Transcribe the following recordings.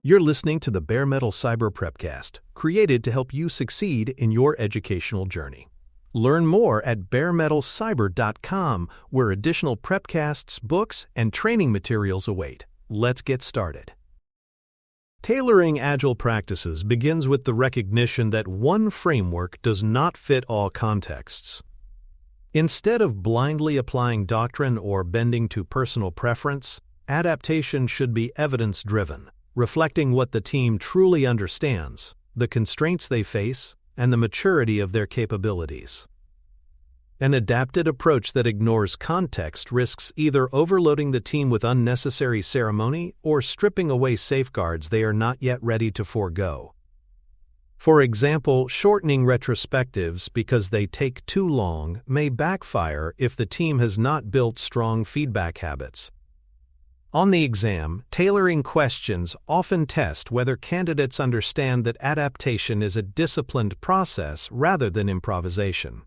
You're listening to the Bare Metal Cyber Prepcast, created to help you succeed in your educational journey. Learn more at baremetalcyber.com, where additional prepcasts, books, and training materials await. Let's get started. Tailoring agile practices begins with the recognition that one framework does not fit all contexts. Instead of blindly applying doctrine or bending to personal preference, adaptation should be evidence-driven, reflecting what the team truly understands, the constraints they face, and the maturity of their capabilities. An adapted approach that ignores context risks either overloading the team with unnecessary ceremony or stripping away safeguards they are not yet ready to forego. For example, shortening retrospectives because they take too long may backfire if the team has not built strong feedback habits. On the exam, tailoring questions often test whether candidates understand that adaptation is a disciplined process rather than improvisation.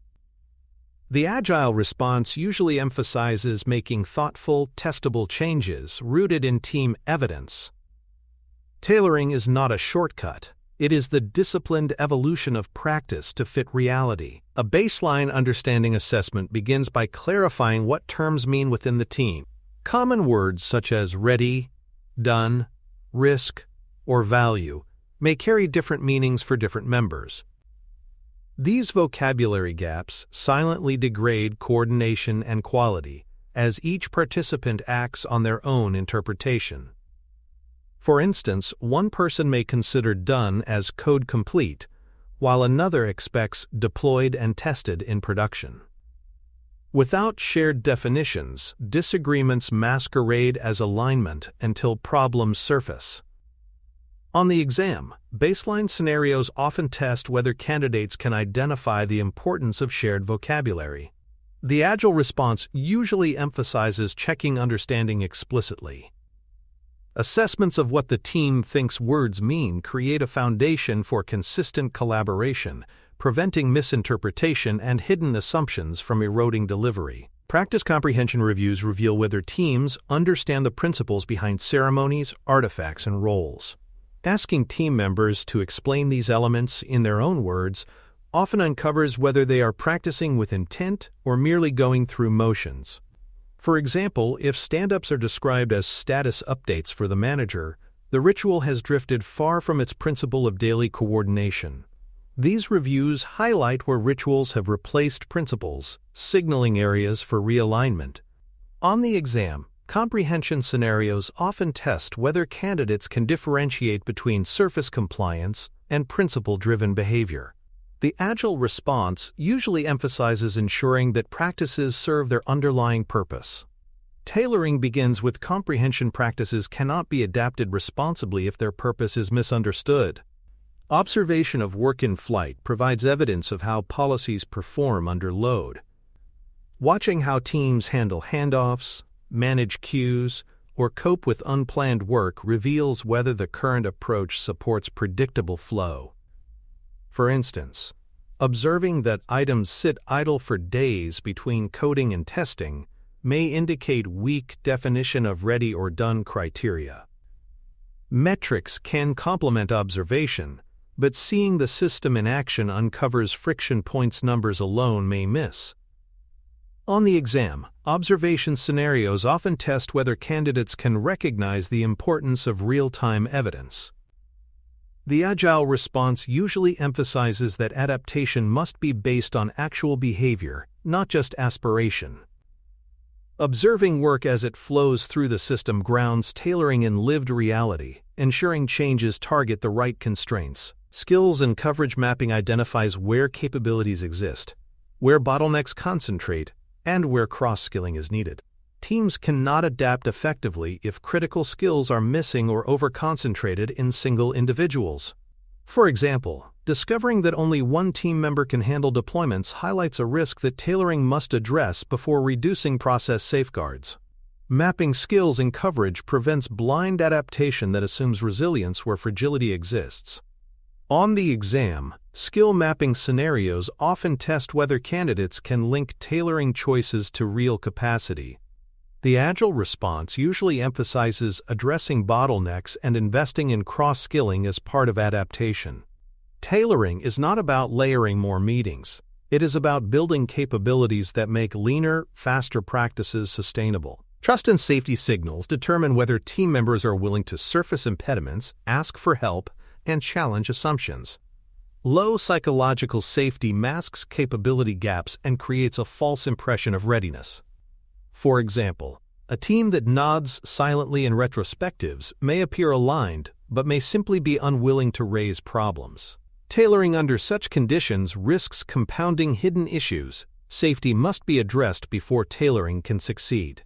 The agile response usually emphasizes making thoughtful, testable changes rooted in team evidence. Tailoring is not a shortcut. It is the disciplined evolution of practice to fit reality. A baseline understanding assessment begins by clarifying what terms mean within the team. Common words such as ready, done, risk, or value may carry different meanings for different members. These vocabulary gaps silently degrade coordination and quality as each participant acts on their own interpretation. For instance, one person may consider done as code complete, while another expects deployed and tested in production. Without shared definitions, disagreements masquerade as alignment until problems surface. On the exam, baseline scenarios often test whether candidates can identify the importance of shared vocabulary. The agile response usually emphasizes checking understanding explicitly. Assessments of what the team thinks words mean create a foundation for consistent collaboration, preventing misinterpretation and hidden assumptions from eroding delivery. Practice comprehension reviews reveal whether teams understand the principles behind ceremonies, artifacts, and roles. Asking team members to explain these elements in their own words often uncovers whether they are practicing with intent or merely going through motions. For example, if stand-ups are described as status updates for the manager, the ritual has drifted far from its principle of daily coordination. These reviews highlight where rituals have replaced principles, signaling areas for realignment. On the exam, comprehension scenarios often test whether candidates can differentiate between surface compliance and principle-driven behavior. The agile response usually emphasizes ensuring that practices serve their underlying purpose. Tailoring begins with comprehension practices cannot be adapted responsibly if their purpose is misunderstood. Observation of work in flight provides evidence of how policies perform under load. Watching how teams handle handoffs, manage queues, or cope with unplanned work reveals whether the current approach supports predictable flow. For instance, observing that items sit idle for days between coding and testing may indicate weak definition of ready or done criteria. Metrics can complement observation, but seeing the system in action uncovers friction points numbers alone may miss. On the exam, observation scenarios often test whether candidates can recognize the importance of real-time evidence. The agile response usually emphasizes that adaptation must be based on actual behavior, not just aspiration. Observing work as it flows through the system grounds tailoring in lived reality, ensuring changes target the right constraints. Skills and coverage mapping identifies where capabilities exist, where bottlenecks concentrate, and where cross-skilling is needed. Teams cannot adapt effectively if critical skills are missing or over-concentrated in single individuals. For example, discovering that only one team member can handle deployments highlights a risk that tailoring must address before reducing process safeguards. Mapping skills and coverage prevents blind adaptation that assumes resilience where fragility exists. On the exam, skill mapping scenarios often test whether candidates can link tailoring choices to real capacity. The Agile response usually emphasizes addressing bottlenecks and investing in cross-skilling as part of adaptation. Tailoring is not about layering more meetings. It is about building capabilities that make leaner, faster practices sustainable. Trust and safety signals determine whether team members are willing to surface impediments, ask for help, and challenge assumptions. Low psychological safety masks capability gaps and creates a false impression of readiness. For example, a team that nods silently in retrospectives may appear aligned, but may simply be unwilling to raise problems. Tailoring under such conditions risks compounding hidden issues. Safety must be addressed before tailoring can succeed.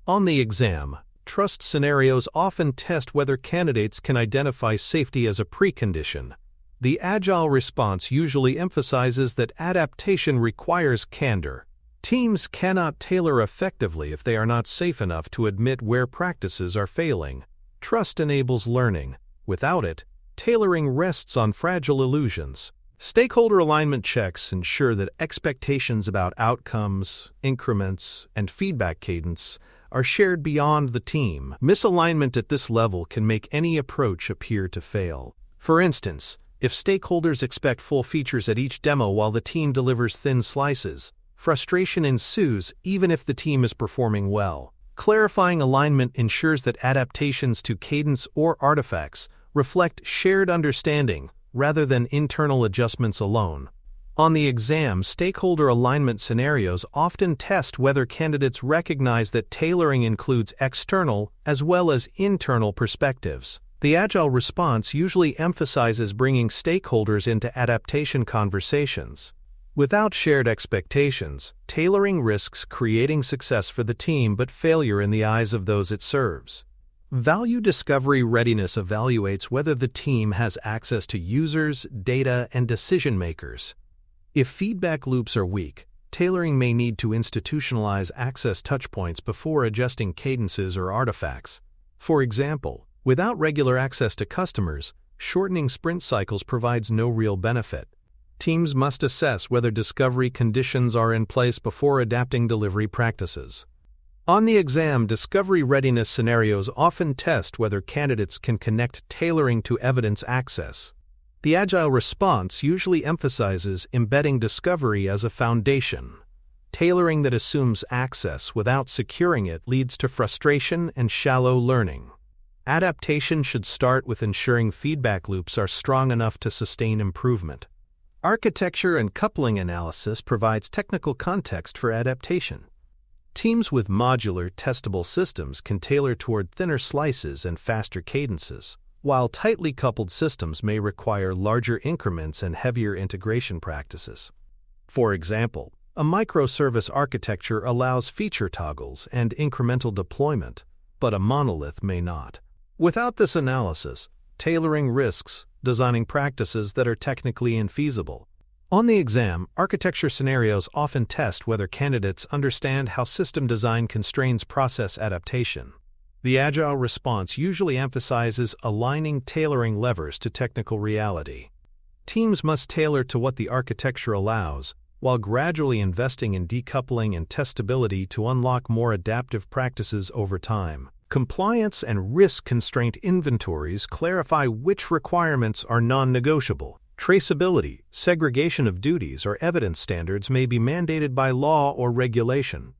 On the exam, trust scenarios often test whether candidates can identify safety as a precondition. The Agile response usually emphasizes that adaptation requires candor. Teams cannot tailor effectively if they are not safe enough to admit where practices are failing. Trust enables learning. Without it, tailoring rests on fragile illusions. Stakeholder alignment checks ensure that expectations about outcomes, increments, and feedback cadence are shared beyond the team. Misalignment at this level can make any approach appear to fail. For instance, if stakeholders expect full features at each demo while the team delivers thin slices, frustration ensues even if the team is performing well. Clarifying alignment ensures that adaptations to cadence or artifacts reflect shared understanding rather than internal adjustments alone. On the exam, stakeholder alignment scenarios often test whether candidates recognize that tailoring includes external as well as internal perspectives. The Agile response usually emphasizes bringing stakeholders into adaptation conversations. Without shared expectations, tailoring risks creating success for the team but failure in the eyes of those it serves. Value discovery readiness evaluates whether the team has access to users, data, and decision makers. If feedback loops are weak, tailoring may need to institutionalize access touchpoints before adjusting cadences or artifacts. For example, without regular access to customers, shortening sprint cycles provides no real benefit. Teams must assess whether discovery conditions are in place before adapting delivery practices. On the exam, discovery readiness scenarios often test whether candidates can connect tailoring to evidence access. The Agile response usually emphasizes embedding discovery as a foundation. Tailoring that assumes access without securing it leads to frustration and shallow learning. Adaptation should start with ensuring feedback loops are strong enough to sustain improvement. Architecture and coupling analysis provides technical context for adaptation. Teams with modular, testable systems can tailor toward thinner slices and faster cadences, while tightly coupled systems may require larger increments and heavier integration practices. For example, a microservice architecture allows feature toggles and incremental deployment, but a monolith may not. Without this analysis, tailoring risks designing practices that are technically infeasible. On the exam, architecture scenarios often test whether candidates understand how system design constrains process adaptation. The Agile response usually emphasizes aligning tailoring levers to technical reality. Teams must tailor to what the architecture allows, while gradually investing in decoupling and testability to unlock more adaptive practices over time. Compliance and risk constraint inventories clarify which requirements are non-negotiable. Traceability, segregation of duties, or evidence standards may be mandated by law or regulation.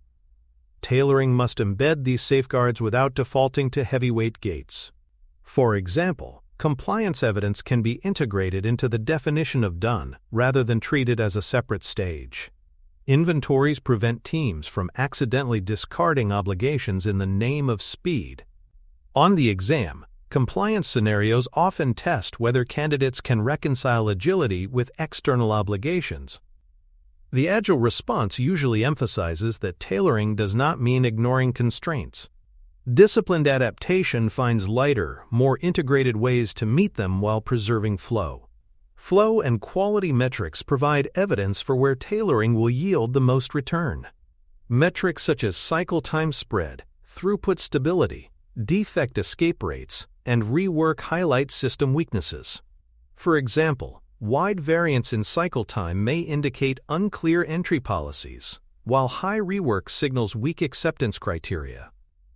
Tailoring must embed these safeguards without defaulting to heavyweight gates. For example, compliance evidence can be integrated into the definition of done rather than treated as a separate stage. Inventories prevent teams from accidentally discarding obligations in the name of speed. On the exam, compliance scenarios often test whether candidates can reconcile agility with external obligations. The Agile response usually emphasizes that tailoring does not mean ignoring constraints. Disciplined adaptation finds lighter, more integrated ways to meet them while preserving flow. Flow and quality metrics provide evidence for where tailoring will yield the most return. Metrics such as cycle time spread, throughput stability, defect escape rates, and rework highlight system weaknesses. For example, wide variance in cycle time may indicate unclear entry policies, while high rework signals weak acceptance criteria.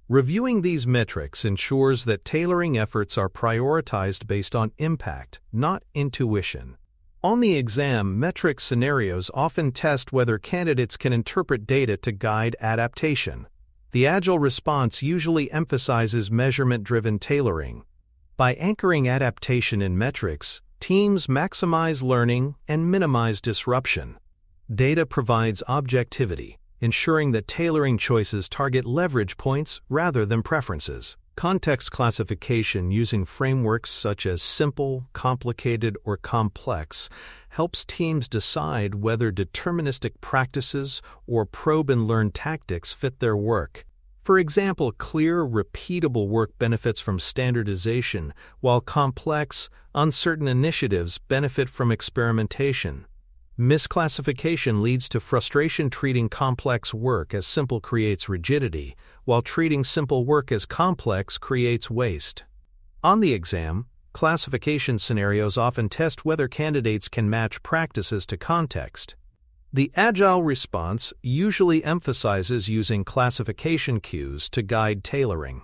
Reviewing these metrics ensures that tailoring efforts are prioritized based on impact, not intuition. On the exam, metric scenarios often test whether candidates can interpret data to guide adaptation. The Agile response usually emphasizes measurement-driven tailoring. By anchoring adaptation in metrics, teams maximize learning and minimize disruption. Data provides objectivity, ensuring that tailoring choices target leverage points rather than preferences. Context classification using frameworks such as simple, complicated, or complex helps teams decide whether deterministic practices or probe-and-learn tactics fit their work. For example, clear, repeatable work benefits from standardization, while complex, uncertain initiatives benefit from experimentation. Misclassification leads to frustration. Treating complex work as simple creates rigidity, while treating simple work as complex creates waste. On the exam, classification scenarios often test whether candidates can match practices to context. The Agile response usually emphasizes using classification cues to guide tailoring.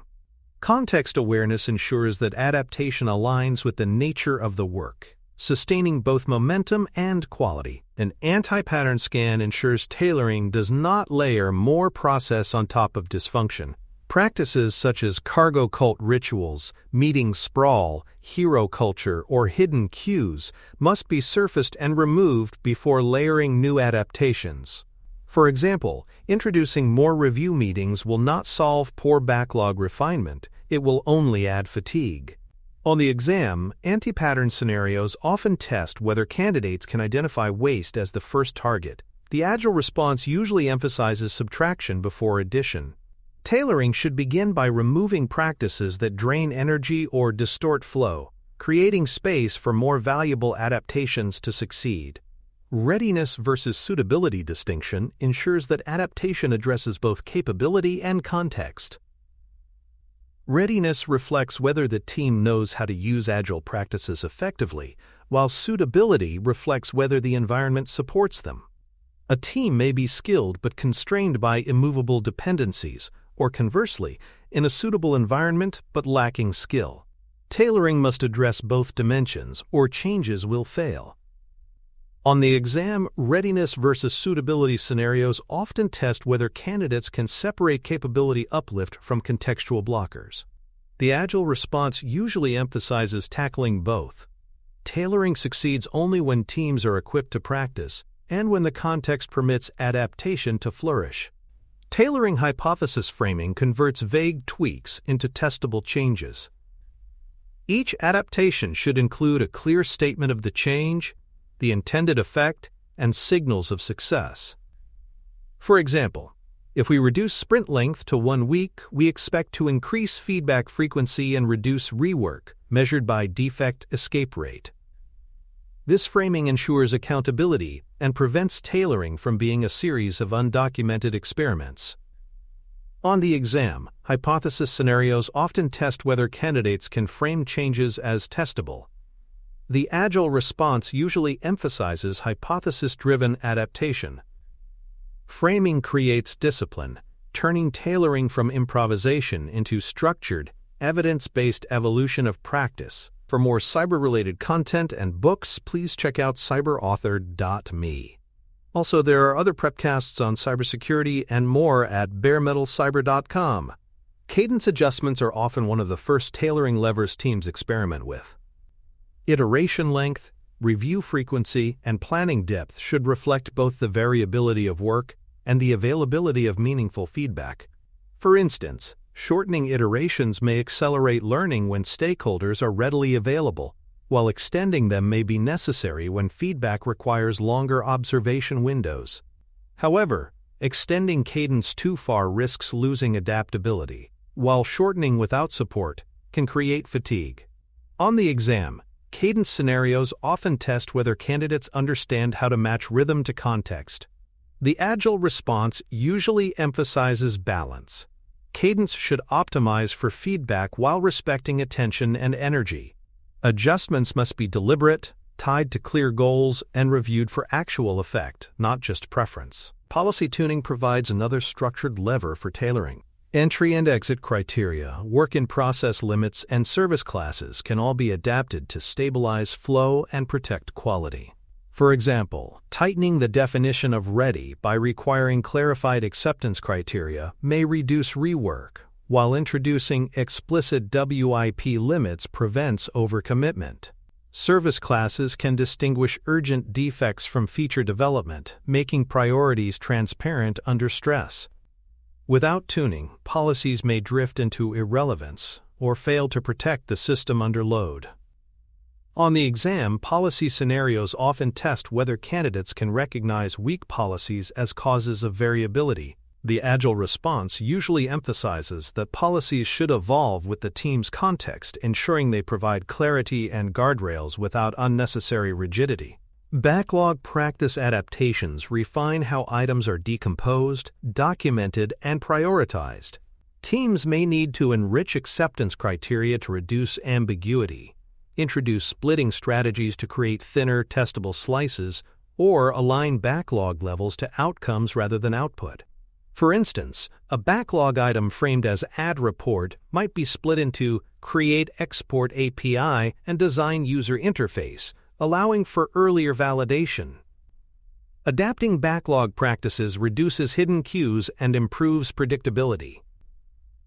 Context awareness ensures that adaptation aligns with the nature of the work, sustaining both momentum and quality. An anti-pattern scan ensures tailoring does not layer more process on top of dysfunction. Practices such as cargo cult rituals, meeting sprawl, hero culture, or hidden cues must be surfaced and removed before layering new adaptations. For example, introducing more review meetings will not solve poor backlog refinement, it will only add fatigue. On the exam, anti-pattern scenarios often test whether candidates can identify waste as the first target. The Agile response usually emphasizes subtraction before addition. Tailoring should begin by removing practices that drain energy or distort flow, creating space for more valuable adaptations to succeed. Readiness versus suitability distinction ensures that adaptation addresses both capability and context. Readiness reflects whether the team knows how to use Agile practices effectively, while suitability reflects whether the environment supports them. A team may be skilled but constrained by immovable dependencies, or conversely, in a suitable environment but lacking skill. Tailoring must address both dimensions, or changes will fail. On the exam, readiness versus suitability scenarios often test whether candidates can separate capability uplift from contextual blockers. The Agile response usually emphasizes tackling both. Tailoring succeeds only when teams are equipped to practice, and when the context permits adaptation to flourish. Tailoring hypothesis framing converts vague tweaks into testable changes. Each adaptation should include a clear statement of the change, the intended effect, and signals of success. For example, if we reduce sprint length to 1 week, we expect to increase feedback frequency and reduce rework, measured by defect escape rate. This framing ensures accountability and prevents tailoring from being a series of undocumented experiments. On the exam, hypothesis scenarios often test whether candidates can frame changes as testable. The Agile response usually emphasizes hypothesis-driven adaptation. Framing creates discipline, turning tailoring from improvisation into structured, evidence-based evolution of practice. For more cyber-related content and books, please check out cyberauthor.me. Also, there are other prepcasts on cybersecurity and more at baremetalcyber.com. Cadence adjustments are often one of the first tailoring levers teams experiment with. Iteration length, review frequency, and planning depth should reflect both the variability of work and the availability of meaningful feedback. For instance, shortening iterations may accelerate learning when stakeholders are readily available, while extending them may be necessary when feedback requires longer observation windows. However, extending cadence too far risks losing adaptability, while shortening without support can create fatigue. On the exam, cadence scenarios often test whether candidates understand how to match rhythm to context. The Agile response usually emphasizes balance. Cadence should optimize for feedback while respecting attention and energy. Adjustments must be deliberate, tied to clear goals, and reviewed for actual effect, not just preference. Policy tuning provides another structured lever for tailoring. Entry and exit criteria, work-in-process limits, and service classes can all be adapted to stabilize flow and protect quality. For example, tightening the definition of ready by requiring clarified acceptance criteria may reduce rework, while introducing explicit WIP limits prevents overcommitment. Service classes can distinguish urgent defects from feature development, making priorities transparent under stress. Without tuning, policies may drift into irrelevance or fail to protect the system under load. On the exam, policy scenarios often test whether candidates can recognize weak policies as causes of variability. The agile response usually emphasizes that policies should evolve with the team's context, ensuring they provide clarity and guardrails without unnecessary rigidity. Backlog practice adaptations refine how items are decomposed, documented, and prioritized. Teams may need to enrich acceptance criteria to reduce ambiguity, introduce splitting strategies to create thinner, testable slices, or align backlog levels to outcomes rather than output. For instance, a backlog item framed as Add Report might be split into Create Export API and Design User Interface, allowing for earlier validation. Adapting backlog practices reduces hidden queues and improves predictability.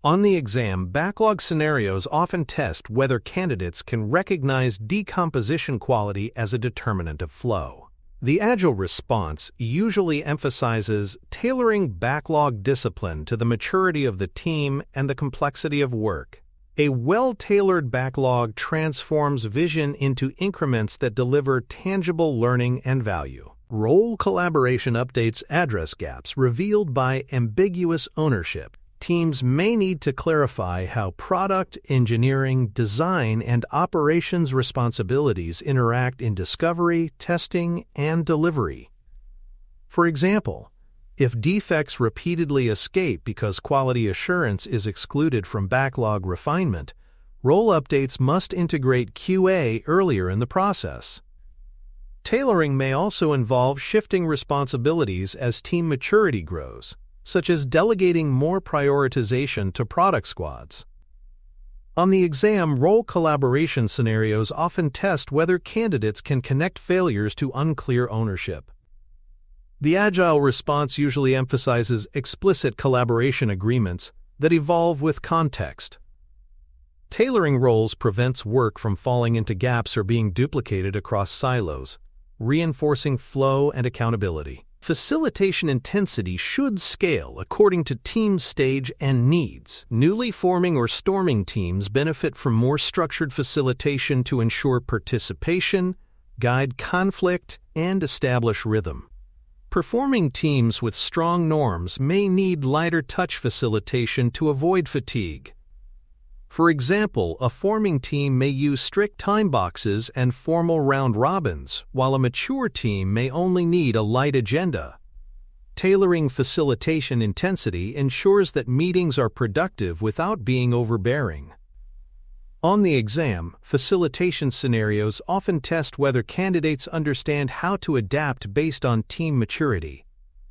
On the exam, backlog scenarios often test whether candidates can recognize decomposition quality as a determinant of flow. The agile response usually emphasizes tailoring backlog discipline to the maturity of the team and the complexity of work. A well-tailored backlog transforms vision into increments that deliver tangible learning and value. Role collaboration updates address gaps revealed by ambiguous ownership. Teams may need to clarify how product, engineering, design, and operations responsibilities interact in discovery, testing, and delivery. For example, if defects repeatedly escape because quality assurance is excluded from backlog refinement, role updates must integrate QA earlier in the process. Tailoring may also involve shifting responsibilities as team maturity grows, such as delegating more prioritization to product squads. On the exam, role collaboration scenarios often test whether candidates can connect failures to unclear ownership. The agile response usually emphasizes explicit collaboration agreements that evolve with context. Tailoring roles prevents work from falling into gaps or being duplicated across silos, reinforcing flow and accountability. Facilitation intensity should scale according to team stage and needs. Newly forming or storming teams benefit from more structured facilitation to ensure participation, guide conflict, and establish rhythm. Performing teams with strong norms may need lighter touch facilitation to avoid fatigue. For example, a forming team may use strict time boxes and formal round robins, while a mature team may only need a light agenda. Tailoring facilitation intensity ensures that meetings are productive without being overbearing. On the exam, facilitation scenarios often test whether candidates understand how to adapt based on team maturity.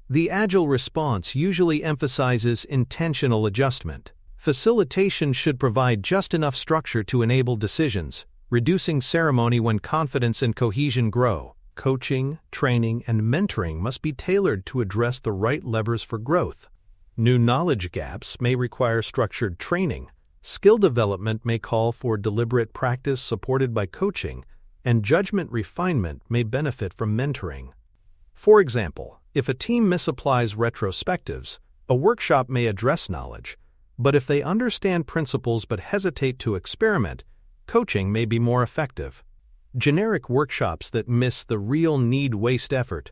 The agile response usually emphasizes intentional adjustment. Facilitation should provide just enough structure to enable decisions, reducing ceremony when confidence and cohesion grow. Coaching, training, and mentoring must be tailored to address the right levers for growth. New knowledge gaps may require structured training. Skill development may call for deliberate practice supported by coaching, and judgment refinement may benefit from mentoring. For example, if a team misapplies retrospectives, a workshop may address knowledge. But if they understand principles but hesitate to experiment, coaching may be more effective. Generic workshops that miss the real need waste effort.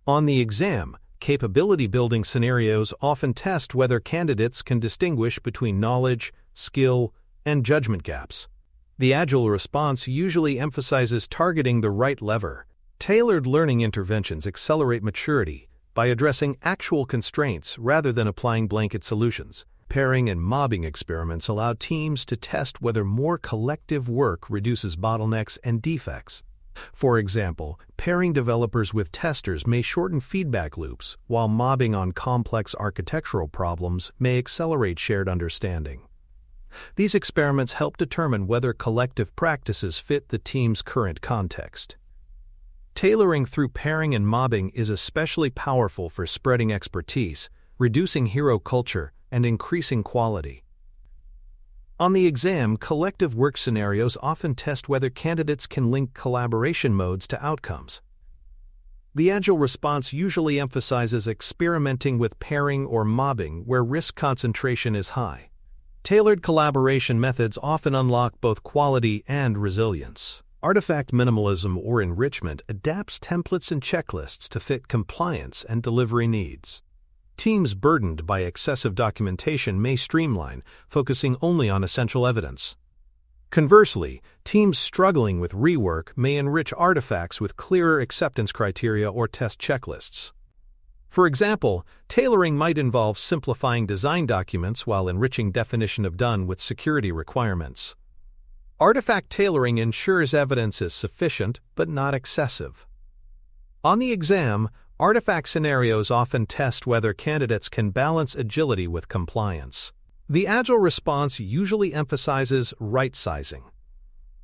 On the exam, capability-building scenarios often test whether candidates can distinguish between knowledge, skill, and judgment gaps. The agile response usually emphasizes targeting the right lever. Tailored learning interventions accelerate maturity by addressing actual constraints rather than applying blanket solutions. Pairing and mobbing experiments allow teams to test whether more collective work reduces bottlenecks and defects. For example, pairing developers with testers may shorten feedback loops, while mobbing on complex architectural problems may accelerate shared understanding. These experiments help determine whether collective practices fit the team's current context. Tailoring through pairing and mobbing is especially powerful for spreading expertise, reducing hero culture, and increasing quality. On the exam, collective work scenarios often test whether candidates can link collaboration modes to outcomes. The Agile response usually emphasizes experimenting with pairing or mobbing where risk concentration is high. Tailored collaboration methods often unlock both quality and resilience. Artifact minimalism or enrichment adapts templates and checklists to fit compliance and delivery needs. Teams burdened by excessive documentation may streamline, focusing only on essential evidence. Conversely, teams struggling with rework may enrich artifacts with clearer acceptance criteria or test checklists. For example, tailoring might involve simplifying design documents while enriching definition of done with security requirements. Artifact tailoring ensures evidence is sufficient but not excessive. On the exam, artifact scenarios often test whether candidates can balance agility with compliance. The Agile response usually emphasizes right-sizing.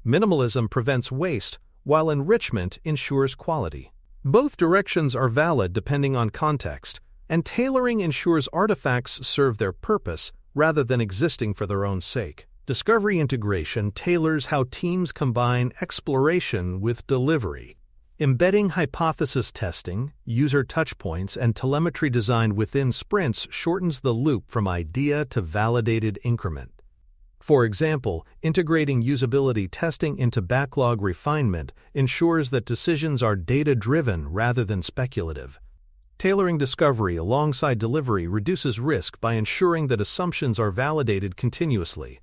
Minimalism prevents waste, while enrichment ensures quality. Both directions are valid depending on context, and tailoring ensures artifacts serve their purpose rather than existing for their own sake. Discovery integration tailors how teams combine exploration with delivery. Embedding hypothesis testing, user touchpoints, and telemetry design within sprints shortens the loop from idea to validated increment. For example, integrating usability testing into backlog refinement ensures that decisions are data-driven rather than speculative. Tailoring discovery alongside delivery reduces risk by ensuring that assumptions are validated continuously.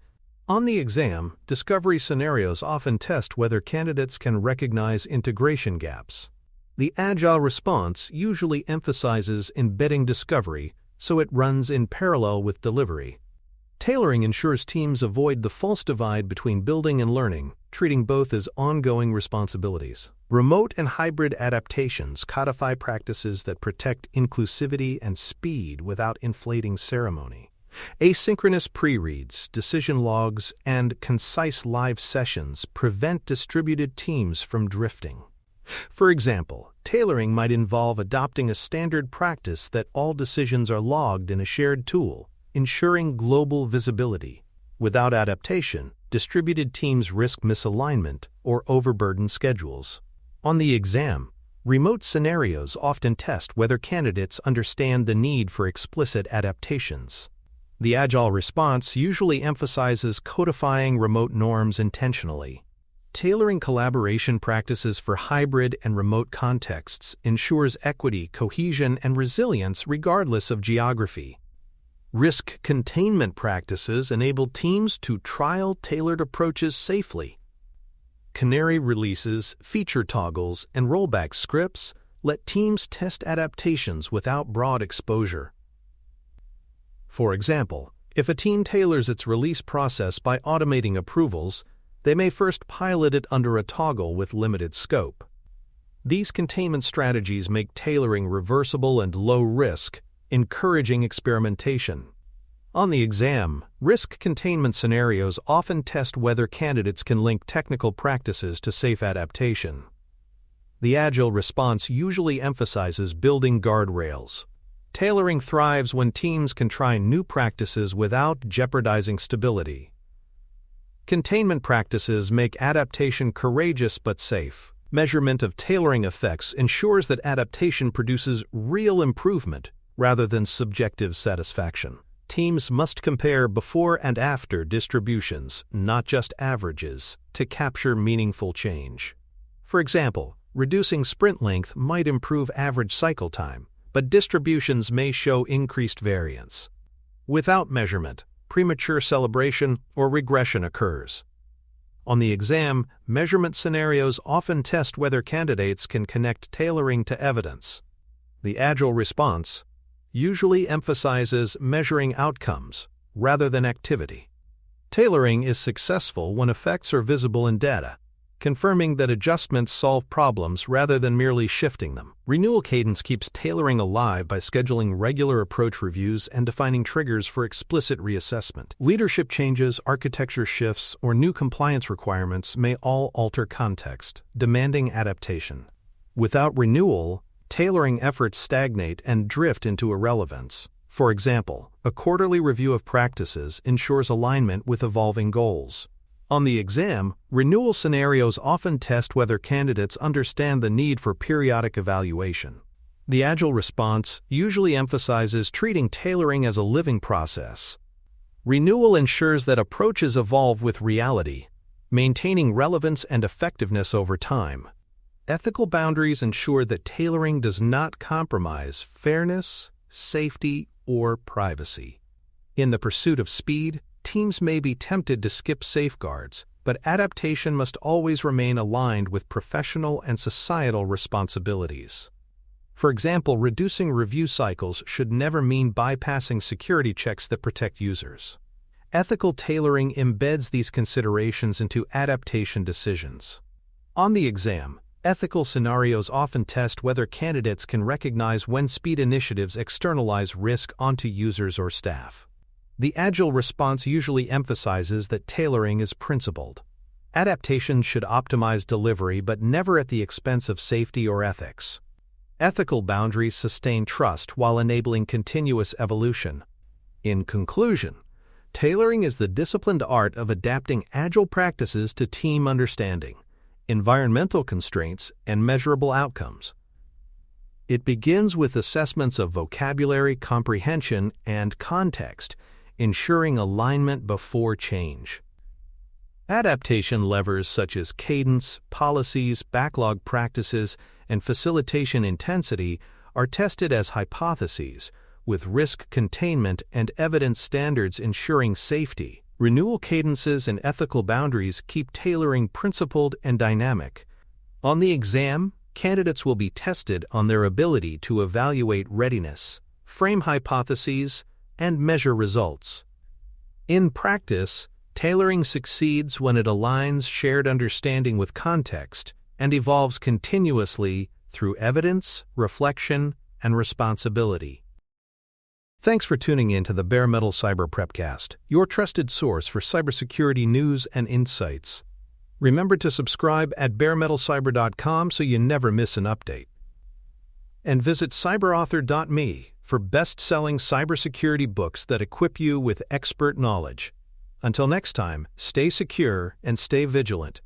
On the exam, discovery scenarios often test whether candidates can recognize integration gaps. The Agile response usually emphasizes embedding discovery, so it runs in parallel with delivery. Tailoring ensures teams avoid the false divide between building and learning, treating both as ongoing responsibilities. Remote and hybrid adaptations codify practices that protect inclusivity and speed without inflating ceremony. Asynchronous pre-reads, decision logs, and concise live sessions prevent distributed teams from drifting. For example, tailoring might involve adopting a standard practice that all decisions are logged in a shared tool, ensuring global visibility. Without adaptation, distributed teams risk misalignment or overburden schedules. On the exam, remote scenarios often test whether candidates understand the need for explicit adaptations. The Agile response usually emphasizes codifying remote norms intentionally. Tailoring collaboration practices for hybrid and remote contexts ensures equity, cohesion, and resilience regardless of geography. Risk containment practices enable teams to trial tailored approaches safely. Canary releases, feature toggles, and rollback scripts let teams test adaptations without broad exposure. For example, if a team tailors its release process by automating approvals, they may first pilot it under a toggle with limited scope. These containment strategies make tailoring reversible and low risk, encouraging experimentation. On the exam, risk containment scenarios often test whether candidates can link technical practices to safe adaptation. The Agile response usually emphasizes building guardrails. Tailoring thrives when teams can try new practices without jeopardizing stability. Containment practices make adaptation courageous but safe. Measurement of tailoring effects ensures that adaptation produces real improvement rather than subjective satisfaction. Teams must compare before and after distributions, not just averages, to capture meaningful change. For example, reducing sprint length might improve average cycle time, but distributions may show increased variance. Without measurement, premature celebration or regression occurs. On the exam, measurement scenarios often test whether candidates can connect tailoring to evidence. The Agile response usually emphasizes measuring outcomes rather than activity. Tailoring is successful when effects are visible in data. confirming that adjustments solve problems rather than merely shifting them. Renewal cadence keeps tailoring alive by scheduling regular approach reviews and defining triggers for explicit reassessment. Leadership changes, architecture shifts, or new compliance requirements may all alter context, demanding adaptation. Without renewal, tailoring efforts stagnate and drift into irrelevance. For example, a quarterly review of practices ensures alignment with evolving goals. On the exam, renewal scenarios often test whether candidates understand the need for periodic evaluation. The Agile response usually emphasizes treating tailoring as a living process. Renewal ensures that approaches evolve with reality, maintaining relevance and effectiveness over time. Ethical boundaries ensure that tailoring does not compromise fairness, safety, or privacy. In the pursuit of speed, teams may be tempted to skip safeguards, but adaptation must always remain aligned with professional and societal responsibilities. For example, reducing review cycles should never mean bypassing security checks that protect users. Ethical tailoring embeds these considerations into adaptation decisions. On the exam, ethical scenarios often test whether candidates can recognize when speed initiatives externalize risk onto users or staff. The Agile response usually emphasizes that tailoring is principled. Adaptation should optimize delivery but never at the expense of safety or ethics. Ethical boundaries sustain trust while enabling continuous evolution. In conclusion, tailoring is the disciplined art of adapting Agile practices to team understanding, environmental constraints, and measurable outcomes. It begins with assessments of vocabulary, comprehension, and context, ensuring alignment before change. Adaptation levers such as cadence, policies, backlog practices, and facilitation intensity are tested as hypotheses, with risk containment and evidence standards ensuring safety. Renewal cadences and ethical boundaries keep tailoring principled and dynamic. On the exam, candidates will be tested on their ability to evaluate readiness, frame hypotheses, and measure results. In practice, tailoring succeeds when it aligns shared understanding with context and evolves continuously through evidence, reflection, and responsibility. Thanks for tuning in to the Bare Metal Cyber Prepcast, your trusted source for cybersecurity news and insights. Remember to subscribe at baremetalcyber.com so you never miss an update. And visit cyberauthor.me for best-selling cybersecurity books that equip you with expert knowledge. Until next time, stay secure and stay vigilant.